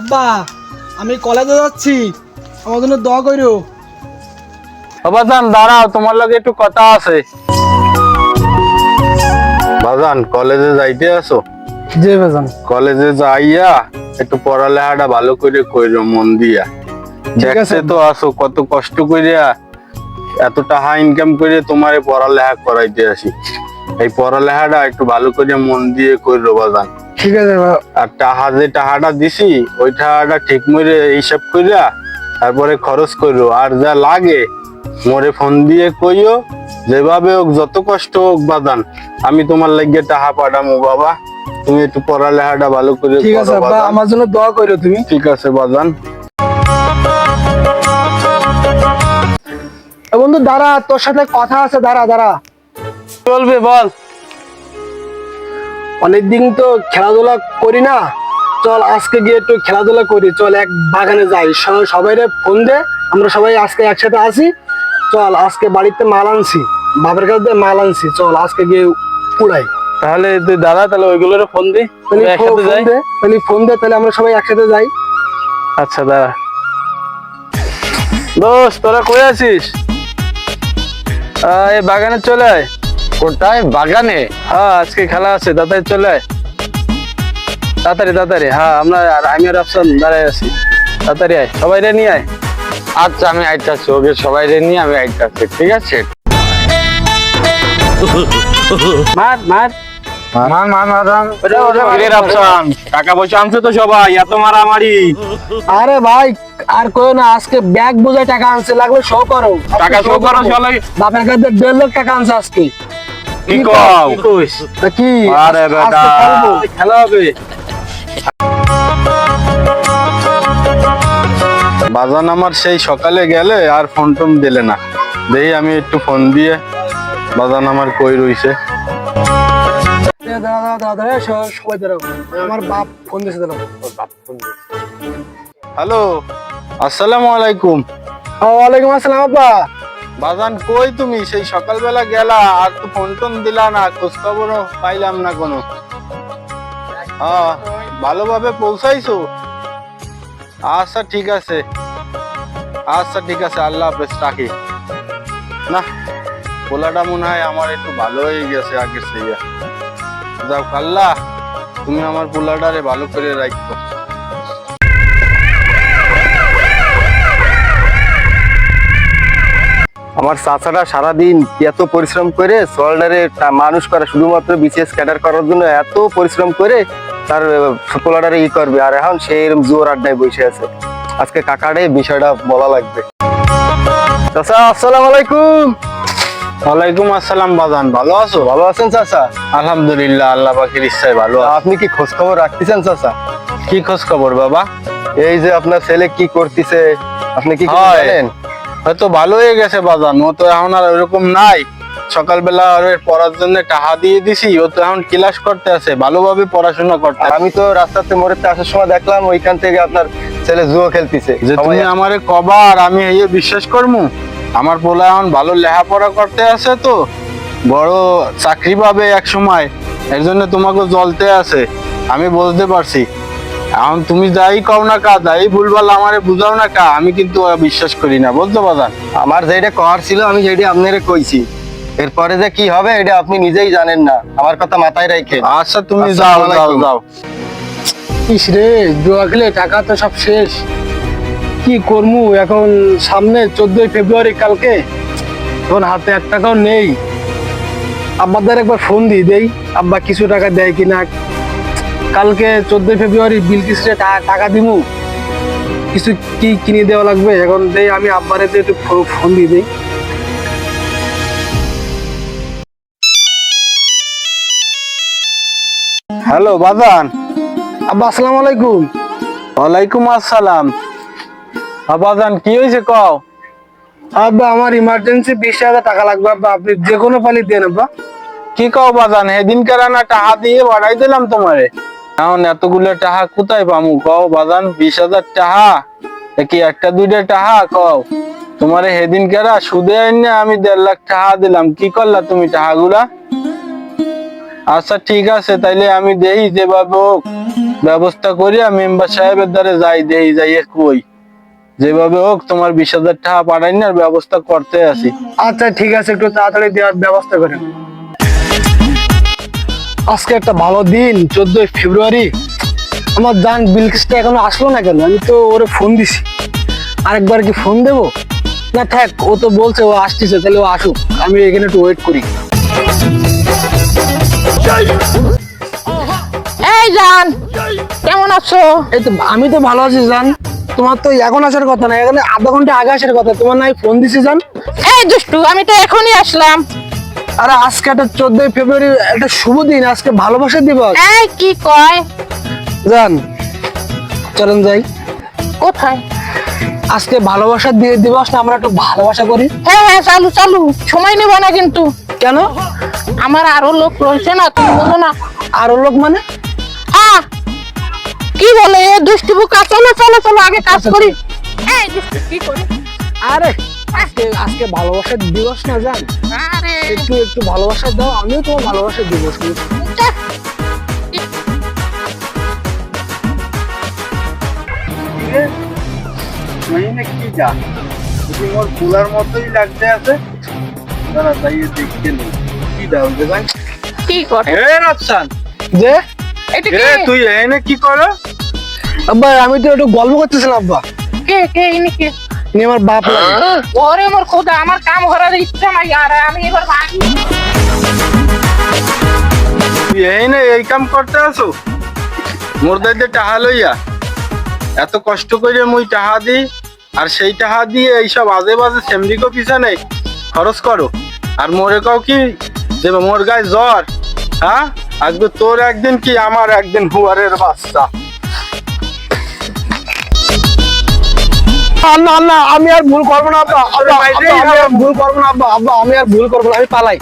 আব্বা আমি কলেজে যাচ্ছি, আমার জন্য দোয়া কইরো। বাজান দাঁড়াও, তোমার লগে একটু কথা আছে। বাজান কলেজে যাইতে আসো? জি বাজান। কলেজে যাইয়া একটু পড়ালেখাটা ভালো করে কইরো, মন দিয়া। ঠিক আছে। দেখতে তো আসো কত কষ্ট কইরা এত টাকা ইনকাম করে তোমারে পড়ালেখা করাইতে আসি। এই পড়ালেখাটা একটু ভালো করে মন দিয়ে কইরো বাজান। ঠিক আছে আর টাকাটা দিছি ওই টাকাটা ঠিক মতো হিসাব কইরা তারপরে খরচ করো। আর যা লাগে মোরে ফোন দিয়ে কইও, যেভাবে হোক যত কষ্ট হোক বাদান, আমি তোমার লাগিয়ে টাকা পাঠামো বাবা। তুমি একটু পড়ালেখাটা ভালো করে ঠিক আছে করো আব্বা, বাদান। আমার জন্য দোয়া কইরো তুমি। ঠিক আছে বাদান। বন্ধু দাঁড়া, তোর সাথে কথা আছে, দাঁড়া দাঁড়া। চলবে বল। অনেকদিন তো খেলাধুলা করি না, চল আজকে গিয়ে একটু খেলাধুলা করি। চল এক বাগানে যাই, সবাই ফোন দে, আমরা সবাই আজকে একসাথে আসি। চল আজকে বাড়িতে মাল আনছি, বাপের কাছে দিয়ে মাল আনছি, চল আজকে গিয়ে উড়াই। তাহলে তুই দাদা তাহলে ওইগুলোর ফোন দি, একসাথে যাই। ফোন দে, তাহলে আমরা সবাই একসাথে যাই। আচ্ছা দাঁড়া। দোস্ত তোরা কই আছিস? এই বাগানে চলে আয়। কোথায়? বাগানে? হ্যাঁ আজকে খেলা আছে, তাড়াতাড়ি চলে আয়। তাড়াতাড়ি তাড়াতাড়ি। হ্যাঁ আমি আর আফসান দাঁড়ায় আছি, তাড়াতাড়ি আয়, সবাই রে নিয়ে আয়। আচ্ছা আমি আইতাছি, ওকে সবাই নিয়ে আমি আইতাছি, ঠিক আছে? মার মার আফসান, টাকা পয়সা আনছে তো সবাই, এত মারামারি। আরে ভাই আর কই না, আজকে ব্যাগ বোঝায় টাকা আনছে, লাগলে শো করো। টাকা শো করো সবাই। বাপের কাছে 1.5 লাখ টাকা আনছে আজকে। কি কও? তা কি আরে বেটা আজকে খেলবো? খেলা হবে। বাজান আমার সেই সকালে গেলে আর ফোন টোন দিলে না, দেই আমি একটু ফোন দিয়ে বাজান আমার কই রইছে। দাদা দাদা সবাই দাঁড়াও, আমার বাপ ফোন দিয়েছে, দাঁড়াও। হ্যালো, আসসালামু আলাইকুম। ওয়ালাইকুম আসসালাম আব্বা। বাজান কই তুমি? সেই সকালবেলা গেলা আর তো ফোন টোন দিলা না, খোঁজ খবরও পাইলাম না কোনো। হ্যাঁ ভালোভাবে পৌঁছাইছো? আচ্ছা ঠিক আছে, আচ্ছা ঠিক আছে, আল্লাহ হাফেজ, রাখি। না পোলাটা মনে হয় আমার একটু ভালো হয়ে গেছে আগের থেকে। যাও আল্লাহ, তুমি আমার পোলাটারে ভালো করে রাখো। আমার চাচাটা সারাদিন এত পরিশ্রম করে সোয়ালডারে মানুষ করে, শুধুমাত্র বিসিএস ক্যাডার করার জন্য এত পরিশ্রম করে তার পোলাডারে করবে, আর এখন সে এরকম জোর আড্ডায় বসে আছে। আজকে কাকারে বিষয়টা বলা লাগবে। চাচা আসসালামু আলাইকুম। ওয়ালাইকুম আসসালাম। বাজান ভালো আছো? ভালো আছেন চাচা? আলহামদুলিল্লাহ, আল্লাহ পাকের ইচ্ছায় ভালো আছি। আপনি কি খোঁজ খবর রাখতেছেন চাচা? কি খোঁজ খবর বাবা? এই যে আপনার ছেলে কি করতেছে, আপনি কি কিছু হয়। জানেন? হয়তো ভালো হয়ে গেছে বাজান, ও তো এখন আর ওইরকম নাই। সকালবেলা ওর পড়ার জন্য টাকা দিয়ে দিছি, ও তো এখন ক্লাস করতে আছে, ভালোভাবে পড়াশোনা করতে আছে। আমি তো রাস্তাতে মোড়েতে আসার সময় দেখলাম ওইখান থেকে আপনার ছেলে জুয়া খেলতেছে। যে তুমি আমারে কবার আমি এই বিশ্বাস করমু? আমার পোলা এখন ভালো লেখাপড়া করতে আছে, তো বড় চাকরি পাবে এক সময়, এর জন্য তোমাকে জ্বলতে আছে, আমি বুঝতে পারছি। এখন তুমি যাই কও না কা, যাই ভুলভাল আমারে বুঝাও না কা, আমি কিন্তু বিশ্বাস করি না, বুঝতে বাজান? আমার যেটা করার ছিল আমি যেটা আপনারে কইছি, এরপরে যে কি হবে এটা আপনি নিজেই জানেন না, আমার কথা মাথায় রাখেন। আচ্ছা তুমি যাও আসসালামু যাও আলাইকুম। যাও। ইস রে, জুয়া খেলে টাকা তো সব শেষ, কি করমু এখন? সামনে 14ই ফেব্রুয়ারি, কালকে এখন হাতে 1 টাকাও নেই। আব্বাদের একবার ফোন দিয়ে দেই, আব্বা কিছু টাকা দেয় কিনা। কালকে 14ই ফেব্রুয়ারি বিল কিস্তিতে টাকা দিমু, কিছু কি কিনে দেওয়া লাগবে এখন। দেই আমি আব্বারে একটু ফোন দিয়ে দেই। হ্যালো বাজান। আব্বা আসসালামু আলাইকুম। ওয়ালাইকুম আসসালাম। বাজান কি হয়েছে কও? আব্বা আমার ইমার্জেন্সি 20,000 টাকা লাগবে আব্বা, আপনি যে কোনো পালি দেন আব্বা। কি কও বাজান? সেদিন না টাকা দিয়ে বাড়াই দিলাম তোমারে, এখন এতগুলো টাকা কোথায় পামু কও বাজান? 20,000 টাকা কি একটা দুইটা টাকা কও? তোমারে সেদিন সুদে আইনে আমি 1.5 লাখ টাকা দিলাম, কি করলা তুমি টাকাগুলা? আচ্ছা ঠিক আছে, তাইলে আমি দেই যেভাবে হোক ব্যবস্থা করি, আমি মেম্বার সাহেবের দ্বারে যাই, দেই যাইয়ে কই যেভাবে হোক তোমার 20,000 টাকা পাঠাই না ব্যবস্থা করতে আছি। আচ্ছা ঠিক আছে, একটু তাড়াতাড়ি দেওয়ার ব্যবস্থা করেন। আজকে একটা ভালো দিন, 14 ফেব্রুয়ারি। আমার জান বিলকিসটা এখনো আসলো না কেন? আমি তো ওরে ফোন দিছি, আরেকবার কি ফোন দেবো? না থাক, ও তো বলছে ও আসতেছে, তাহলে ও আসুক, আমি এখানে একটু ওয়েট করি। এই জান, কেমন আছো? এই তো আমি তো ভালো আছি জান। তোমার তো এখন আসার কথা না, এখানে আধা ঘন্টা আগে আসার কথা। তোমার নাই ফোন দিছি জান। এই দুষ্টু, আমি তো এখনই আসলাম। আরে আজকে একটা 14 ফেব্রুয়ারি, একটা শুভ দিন, আজকে ভালোবাসা দিবস এই কি কয়? জান। চলেন যাই। কোথায়? আজকে ভালোবাসা দিবস না, আমরা একটু ভালোবাসা করি। হ্যাঁ হ্যাঁ, চালু চালু, সময় নেব না কিন্তু। কেন? আমার আরো লোক রয়েছে না, তুমি বলো না। আরো লোক মানে? কি বলে এ দুষ্টু বুকা? চলো চলো চলো, আগে কাজ করি। এই দুষ্টু কি করে? আরে আজকে আজকে ভালোবাসার দিবস না জান, আরে একটু একটু ভালোবাসা দাও, আমিও তোমার ভালোবাসা দিবস। যাহ, কি যা তুমি মোর ফুলার মতোই লাগতে আছে, দাঁড়া যাইয়ে দেখতে নেই কি দাও যে ভাই। কি করে? এ রাফসান, যে এটা এ কে? তুই এনে কি করো? আব্বা, আমি তো একটু গল্প করতেছিলাম আব্বা, কে কে ইনি কে? নিয়ে আমার বাপ লাগে। ওরে মোর খোদা, আমার কাম করার ইচ্ছা নাই আর আমি এবার ভাগি। তুই এনে এই কাম করতে আসো? মোর দাইতে টাহা লইয়া এত কষ্ট করে মুই টাহা দিই, আর সেই টাহা দিয়ে এইসব আজে বাজে সেমরিকো পিছনে খরচ করো, আর মোরে কাও কি যে মোর গায়ে জ্বর? হ্যাঁ, আজকে তোর একদিন কি আমার একদিন, হুয়ারের বাচ্চা। না না, আমি আর ভুল করবো না আব্বা, আব্বা, আব্বা, আমি আর ভুল করবো না আব্বা, আব্বা, আমি আর ভুল করবো না, আমি পালাই।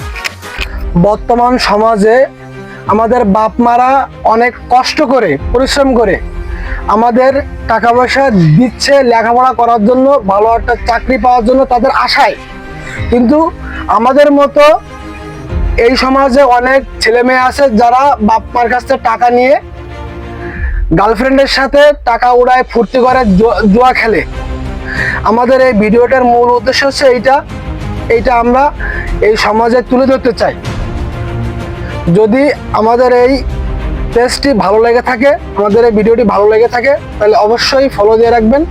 বর্তমান সমাজে আমাদের বাপ মারা অনেক কষ্ট করে পরিশ্রম করে আমাদের টাকা পয়সা দিচ্ছে লেখাপড়া করার জন্য, ভালো একটা চাকরি পাওয়ার জন্য তাদের আশায়। কিন্তু আমাদের মতো এই সমাজে অনেক ছেলে মেয়ে আছে যারা বাপ মার কাছ থেকে টাকা নিয়ে গার্লফ্রেন্ডের সাথে টাকা উড়ায়, ফুর্তি করে, জুয়া খেলে। আমাদের এই ভিডিওটার মূল উদ্দেশ্য হচ্ছে এইটা আমরা এই সমাজে তুলে ধরতে চাই। যদি আমাদের এই পেজটি ভালো লেগে থাকে, আমাদের এই ভিডিওটি ভালো লেগে থাকে, তাহলে অবশ্যই ফলো দিয়ে রাখবেন।